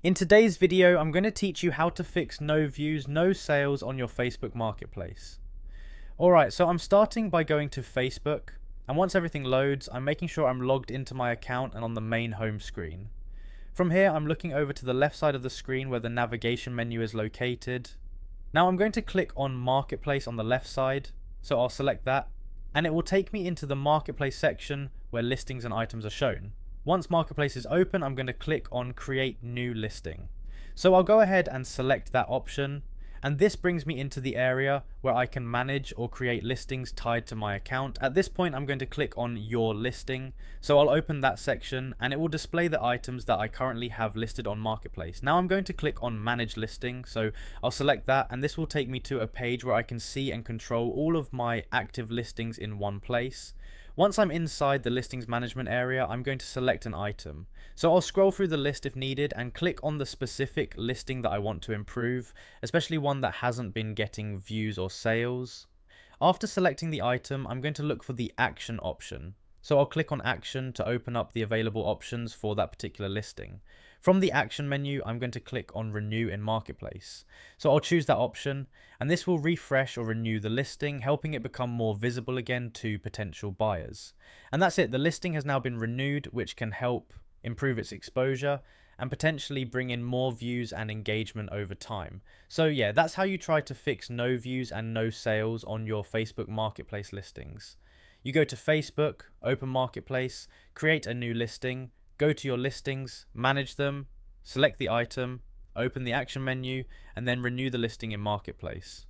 In today's video, I'm going to teach you how to fix no views, no sales on your Facebook Marketplace. Alright, so I'm starting by going to Facebook, and once everything loads, I'm making sure I'm logged into my account and on the main home screen. From here, I'm looking over to the left side of the screen where the navigation menu is located. Now I'm going to click on Marketplace on the left side, so I'll select that, and it will take me into the Marketplace section where listings and items are shown. Once Marketplace is open, I'm going to click on Create New Listing. So I'll go ahead and select that option, and this brings me into the area where I can manage or create listings tied to my account. At this point, I'm going to click on Your Listing. So I'll open that section and it will display the items that I currently have listed on Marketplace. Now I'm going to click on Manage Listing. So I'll select that and this will take me to a page where I can see and control all of my active listings in one place. Once I'm inside the listings management area, I'm going to select an item. So I'll scroll through the list if needed and click on the specific listing that I want to improve, especially one that hasn't been getting views or sales. After selecting the item, I'm going to look for the action option. So I'll click on action to open up the available options for that particular listing. From the action menu, I'm going to click on renew in Marketplace. So I'll choose that option and this will refresh or renew the listing, helping it become more visible again to potential buyers. And that's it, the listing has now been renewed, which can help improve its exposure and potentially bring in more views and engagement over time. So yeah, that's how you try to fix no views and no sales on your Facebook Marketplace listings. You go to Facebook, open Marketplace, create a new listing, go to your listings, manage them, select the item, open the action menu, and then renew the listing in Marketplace.